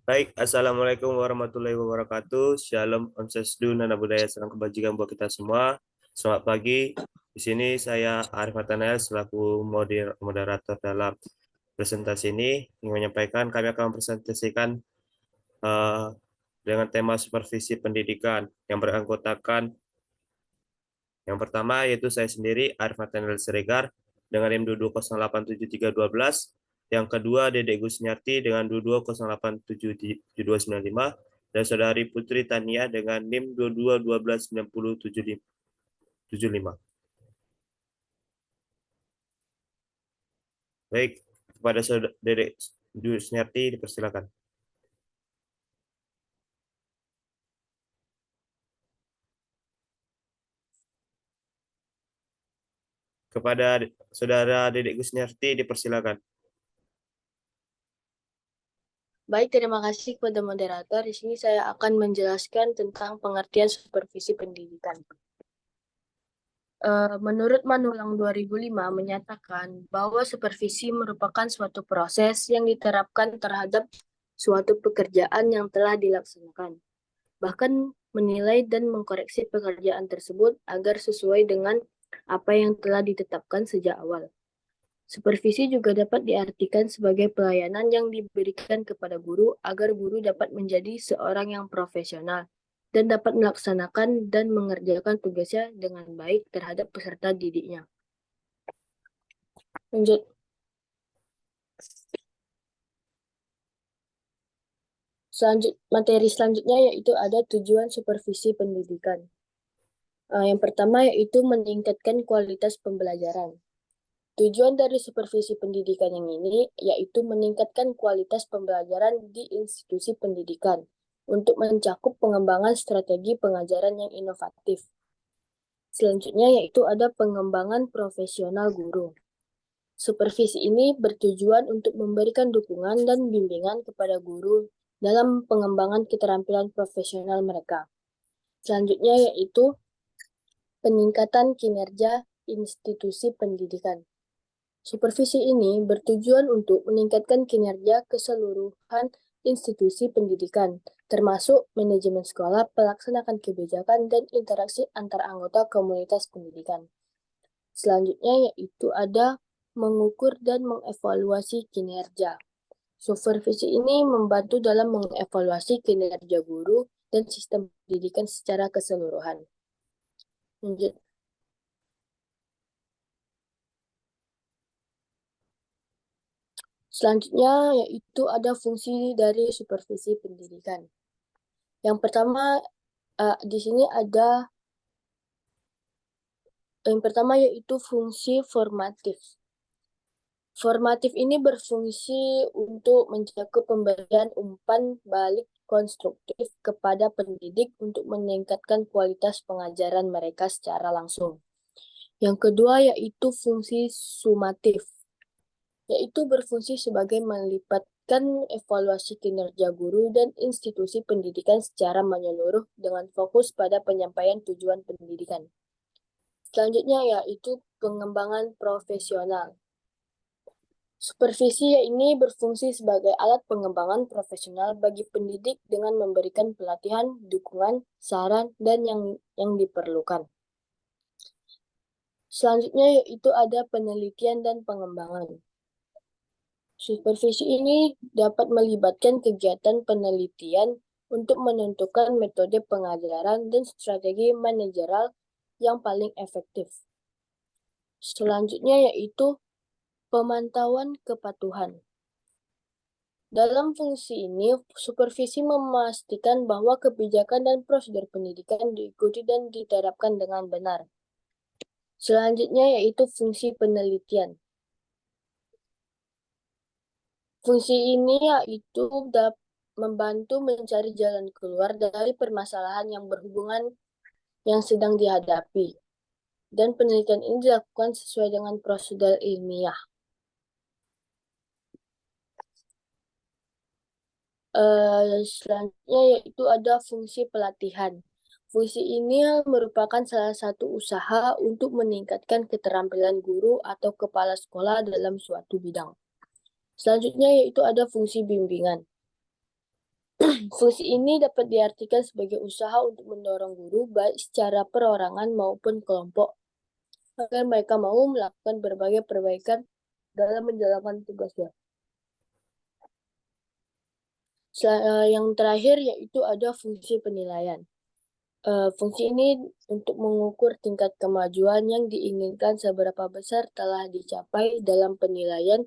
Baik, Assalamualaikum warahmatullahi wabarakatuh. Shalom, Om Swastiastu, Nana Budaya, salam kebajikan buat kita semua. Selamat pagi. Di sini saya Arif Nathanael selaku moderator dalam presentasi ini ingin menyampaikan kami akan mempresentasikan eh, dengan tema supervisi pendidikan yang beranggotakan yang pertama yaitu saya sendiri Arif Nathanael Siregar dengan NIM 220873212. Yang kedua Dedek Gusniarti dengan 220877295 dan saudari Putri Tania dengan NIM 22129075. Baik, kepada saudara Dedek Gusniarti dipersilakan. Kepada saudara Dedek Gusniarti dipersilakan. Baik, terima kasih kepada moderator. Di sini saya akan menjelaskan tentang pengertian supervisi pendidikan. Menurut Manulang 2005 menyatakan bahwa supervisi merupakan suatu proses yang diterapkan terhadap suatu pekerjaan yang telah dilaksanakan, bahkan menilai dan mengkoreksi pekerjaan tersebut agar sesuai dengan apa yang telah ditetapkan sejak awal. Supervisi juga dapat diartikan sebagai pelayanan yang diberikan kepada guru agar guru dapat menjadi seorang yang profesional dan dapat melaksanakan dan mengerjakan tugasnya dengan baik terhadap peserta didiknya. Lanjut. Materi selanjutnya yaitu ada tujuan supervisi pendidikan. Yang pertama yaitu meningkatkan kualitas pembelajaran. Tujuan dari supervisi pendidikan yang ini yaitu meningkatkan kualitas pembelajaran di institusi pendidikan untuk mencakup pengembangan strategi pengajaran yang inovatif. Selanjutnya yaitu ada pengembangan profesional guru. Supervisi ini bertujuan untuk memberikan dukungan dan bimbingan kepada guru dalam pengembangan keterampilan profesional mereka. Selanjutnya yaitu peningkatan kinerja institusi pendidikan. Supervisi ini bertujuan untuk meningkatkan kinerja keseluruhan institusi pendidikan, termasuk manajemen sekolah, pelaksanaan kebijakan, dan interaksi antar anggota komunitas pendidikan. Selanjutnya yaitu ada mengukur dan mengevaluasi kinerja. Supervisi ini membantu dalam mengevaluasi kinerja guru dan sistem pendidikan secara keseluruhan. Lanjut. Selanjutnya yaitu ada fungsi dari supervisi pendidikan. Yang pertama di sini ada yang pertama yaitu fungsi formatif. Formatif ini berfungsi untuk mencakup pemberian umpan balik konstruktif kepada pendidik untuk meningkatkan kualitas pengajaran mereka secara langsung. Yang kedua yaitu fungsi sumatif, yaitu berfungsi sebagai melipatkan evaluasi kinerja guru dan institusi pendidikan secara menyeluruh dengan fokus pada penyampaian tujuan pendidikan. Selanjutnya yaitu pengembangan profesional. Supervisi ini berfungsi sebagai alat pengembangan profesional bagi pendidik dengan memberikan pelatihan, dukungan, saran, dan yang diperlukan. Selanjutnya yaitu ada penelitian dan pengembangan. Supervisi ini dapat melibatkan kegiatan penelitian untuk menentukan metode pengajaran dan strategi manajerial yang paling efektif. Selanjutnya yaitu pemantauan kepatuhan. Dalam fungsi ini, supervisi memastikan bahwa kebijakan dan prosedur pendidikan diikuti dan diterapkan dengan benar. Selanjutnya yaitu fungsi penelitian. Fungsi ini yaitu membantu mencari jalan keluar dari permasalahan yang berhubungan yang sedang dihadapi. Dan penelitian ini dilakukan sesuai dengan prosedur ilmiah. Selanjutnya yaitu ada fungsi pelatihan. Fungsi ini merupakan salah satu usaha untuk meningkatkan keterampilan guru atau kepala sekolah dalam suatu bidang. Selanjutnya yaitu ada fungsi bimbingan. Fungsi ini dapat diartikan sebagai usaha untuk mendorong guru baik secara perorangan maupun kelompok agar mereka mau melakukan berbagai perbaikan dalam menjalankan tugasnya. Yang terakhir yaitu ada fungsi penilaian. Fungsi ini untuk mengukur tingkat kemajuan yang diinginkan seberapa besar telah dicapai dalam penilaian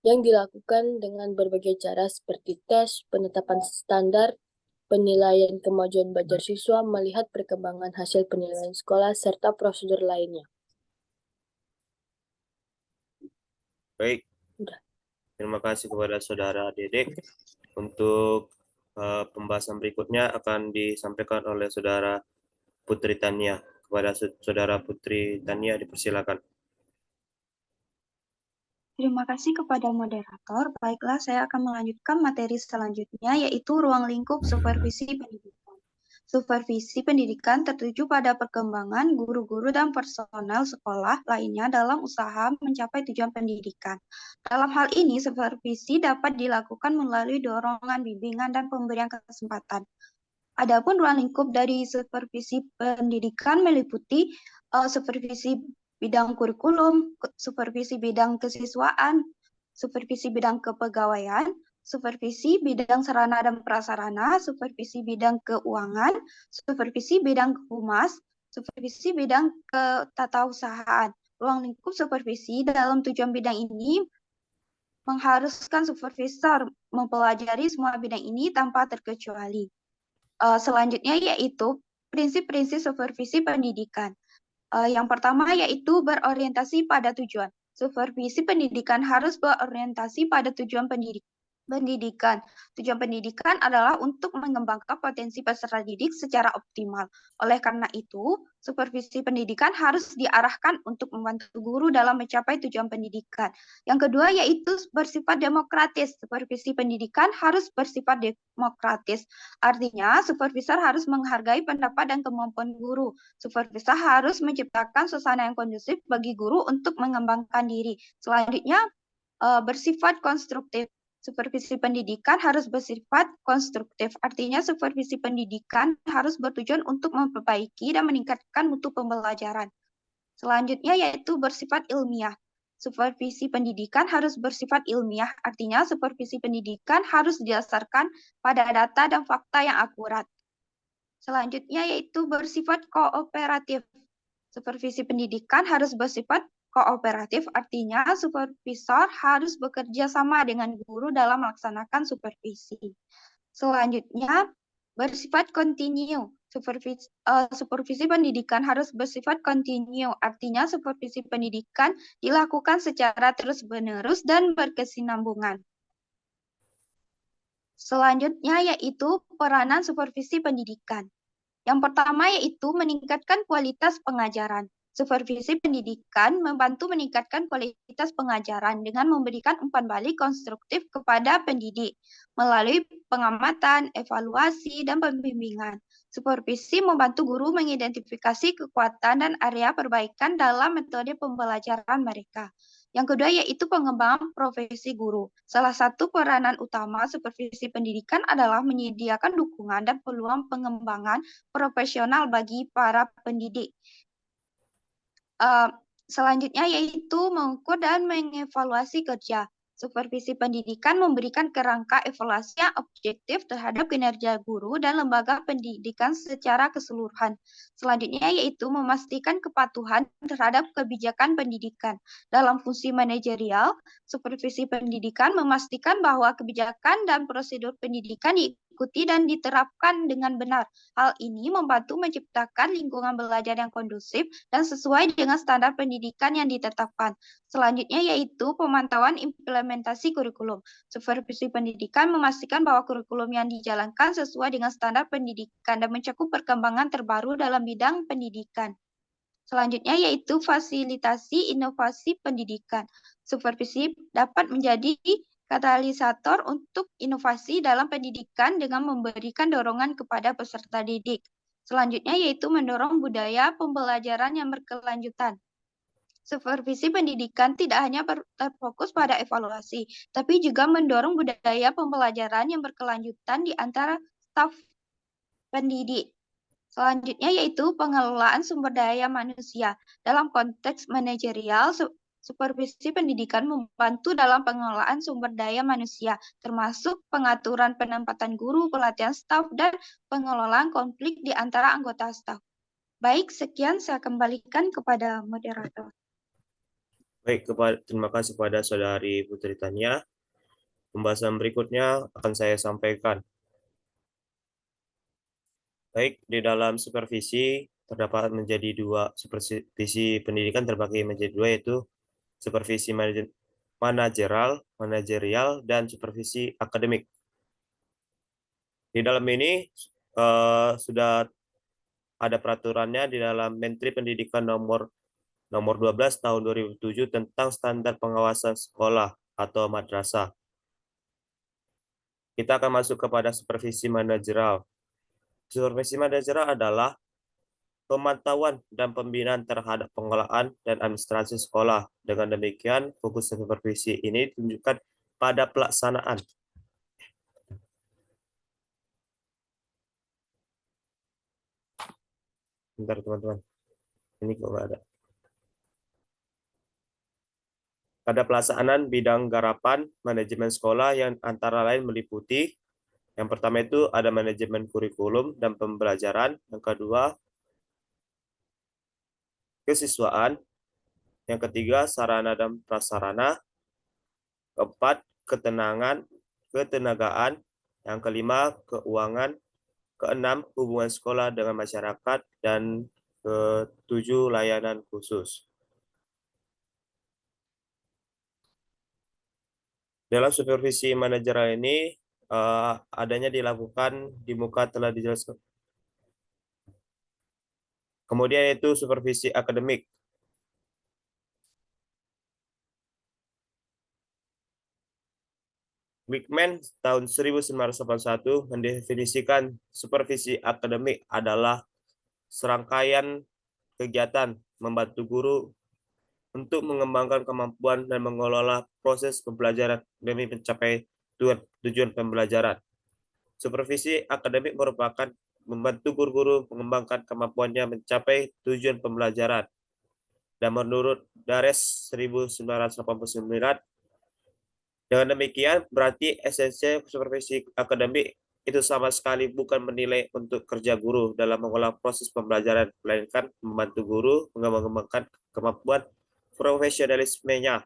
yang dilakukan dengan berbagai cara seperti tes, penetapan standar, penilaian kemajuan belajar siswa, melihat perkembangan hasil penilaian sekolah, serta prosedur lainnya. Baik, Udah. terima kasih kepada Saudara Dedek. Untuk pembahasan berikutnya akan disampaikan oleh Saudara Putri Tania. Kepada Saudara Putri Tania, dipersilakan. Terima kasih kepada moderator. Baiklah, saya akan melanjutkan materi selanjutnya, yaitu ruang lingkup supervisi pendidikan. Supervisi pendidikan tertuju pada perkembangan guru-guru dan personel sekolah lainnya dalam usaha mencapai tujuan pendidikan. Dalam hal ini, supervisi dapat dilakukan melalui dorongan, bimbingan, dan pemberian kesempatan. Adapun ruang lingkup dari supervisi pendidikan meliputi supervisi bidang kurikulum, supervisi bidang kesiswaan, supervisi bidang kepegawaian, supervisi bidang sarana dan prasarana, supervisi bidang keuangan, supervisi bidang humas, supervisi bidang ketatausahaan. Ruang lingkup supervisi dalam tujuan bidang ini mengharuskan supervisor mempelajari semua bidang ini tanpa terkecuali. Selanjutnya yaitu prinsip-prinsip supervisi pendidikan. Yang pertama yaitu berorientasi pada tujuan. Supervisi pendidikan harus berorientasi pada tujuan pendidikan. Tujuan pendidikan adalah untuk mengembangkan potensi peserta didik secara optimal. Oleh karena itu, supervisi pendidikan harus diarahkan untuk membantu guru dalam mencapai tujuan pendidikan. Yang kedua yaitu bersifat demokratis. Supervisi pendidikan harus bersifat demokratis. Artinya, supervisor harus menghargai pendapat dan kemampuan guru. Supervisor harus menciptakan suasana yang kondusif bagi guru untuk mengembangkan diri. Selanjutnya, bersifat konstruktif. Supervisi pendidikan harus bersifat konstruktif. Artinya supervisi pendidikan harus bertujuan untuk memperbaiki dan meningkatkan mutu pembelajaran. Selanjutnya yaitu bersifat ilmiah. Supervisi pendidikan harus bersifat ilmiah. Artinya supervisi pendidikan harus didasarkan pada data dan fakta yang akurat. Selanjutnya yaitu bersifat kooperatif. Supervisi pendidikan harus bersifat kooperatif, artinya supervisor harus bekerja sama dengan guru dalam melaksanakan supervisi. Selanjutnya, bersifat kontinu. Supervisi pendidikan harus bersifat kontinu, artinya supervisi pendidikan dilakukan secara terus-menerus dan berkesinambungan. Selanjutnya yaitu peranan supervisi pendidikan. Yang pertama yaitu meningkatkan kualitas pengajaran. Supervisi pendidikan membantu meningkatkan kualitas pengajaran dengan memberikan umpan balik konstruktif kepada pendidik melalui pengamatan, evaluasi, dan pembimbingan. Supervisi membantu guru mengidentifikasi kekuatan dan area perbaikan dalam metode pembelajaran mereka. Yang kedua yaitu pengembangan profesi guru. Salah satu peranan utama supervisi pendidikan adalah menyediakan dukungan dan peluang pengembangan profesional bagi para pendidik. Selanjutnya yaitu mengukur dan mengevaluasi kerja. Supervisi pendidikan memberikan kerangka evaluasi yang objektif terhadap kinerja guru dan lembaga pendidikan secara keseluruhan. Selanjutnya yaitu memastikan kepatuhan terhadap kebijakan pendidikan. Dalam fungsi manajerial, supervisi pendidikan memastikan bahwa kebijakan dan prosedur pendidikan diikuti dan diterapkan dengan benar. Hal ini membantu menciptakan lingkungan belajar yang kondusif dan sesuai dengan standar pendidikan yang ditetapkan. Selanjutnya yaitu pemantauan implementasi kurikulum. Supervisi pendidikan memastikan bahwa kurikulum yang dijalankan sesuai dengan standar pendidikan dan mencakup perkembangan terbaru dalam bidang pendidikan. Selanjutnya yaitu fasilitasi inovasi pendidikan. Supervisi dapat menjadi katalisator untuk inovasi dalam pendidikan dengan memberikan dorongan kepada peserta didik. Selanjutnya yaitu mendorong budaya pembelajaran yang berkelanjutan. Supervisi pendidikan tidak hanya terfokus pada evaluasi, tapi juga mendorong budaya pembelajaran yang berkelanjutan di antara staf pendidik. Selanjutnya yaitu pengelolaan sumber daya manusia. Dalam konteks manajerial, supervisi pendidikan membantu dalam pengelolaan sumber daya manusia, termasuk pengaturan penempatan guru, pelatihan staf, dan pengelolaan konflik di antara anggota staf. Baik, sekian saya kembalikan kepada moderator. Baik, terima kasih kepada Saudari Putri Tania. Pembahasan berikutnya akan saya sampaikan. Baik, di dalam supervisi terdapat menjadi dua, supervisi pendidikan terbagi menjadi dua, yaitu supervisi manajerial, dan supervisi akademik. Di dalam ini sudah ada peraturannya di dalam Menteri Pendidikan nomor 12 tahun 2007 tentang standar pengawasan sekolah atau madrasah. Kita akan masuk kepada supervisi manajerial. Supervisi manajerial adalah pemantauan dan pembinaan terhadap pengelolaan dan administrasi sekolah. Dengan demikian, fokus supervisi ini ditunjukkan pada pelaksanaan. Bentar teman-teman, ini kok nggak ada. Pada pelaksanaan bidang garapan manajemen sekolah yang antara lain meliputi yang pertama itu ada manajemen kurikulum dan pembelajaran, yang kedua kesiswaan, yang ketiga sarana dan prasarana, keempat ketenagaan, yang kelima keuangan, keenam hubungan sekolah dengan masyarakat, dan ketujuh layanan khusus. Dalam supervisi manajerial ini adanya dilakukan di muka telah dijelaskan. Kemudian itu supervisi akademik. Wigman tahun 1981 mendefinisikan supervisi akademik adalah serangkaian kegiatan membantu guru untuk mengembangkan kemampuan dan mengelola proses pembelajaran demi mencapai tujuan pembelajaran. Supervisi akademik merupakan membantu guru-guru mengembangkan kemampuannya mencapai tujuan pembelajaran. Dan menurut Dares 1989, dengan demikian berarti esensi supervisi akademik itu sama sekali bukan menilai untuk kerja guru dalam mengolah proses pembelajaran, melainkan membantu guru mengembangkan kemampuan profesionalismenya.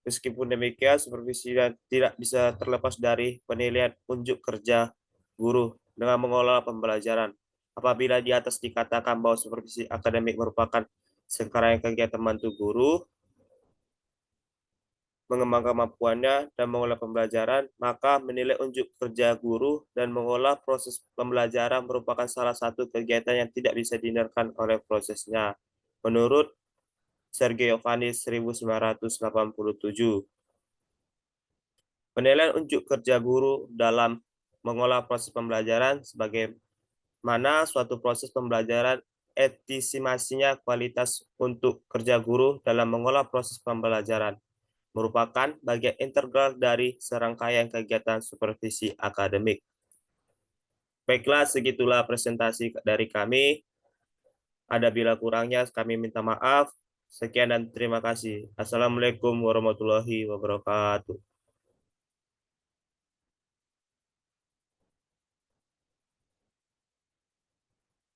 Meskipun demikian, supervisi tidak bisa terlepas dari penilaian unjuk kerja guru dengan mengelola pembelajaran. Apabila di atas dikatakan bahwa supervisi akademik merupakan serangkaian kegiatan membantu guru mengembangkan kemampuannya dan mengolah pembelajaran, maka menilai unjuk kerja guru dan mengolah proses pembelajaran merupakan salah satu kegiatan yang tidak bisa dihindarkan oleh prosesnya. Menurut Sergei Yovanovitch 1987, penilaian unjuk kerja guru dalam mengolah proses pembelajaran sebagaimana suatu proses pembelajaran estimasinya kualitas untuk kerja guru dalam mengolah proses pembelajaran merupakan bagian integral dari serangkaian kegiatan supervisi akademik. Baiklah, segitulah presentasi dari kami. Ada bila kurangnya kami minta maaf. Sekian dan terima kasih. Assalamualaikum warahmatullahi wabarakatuh.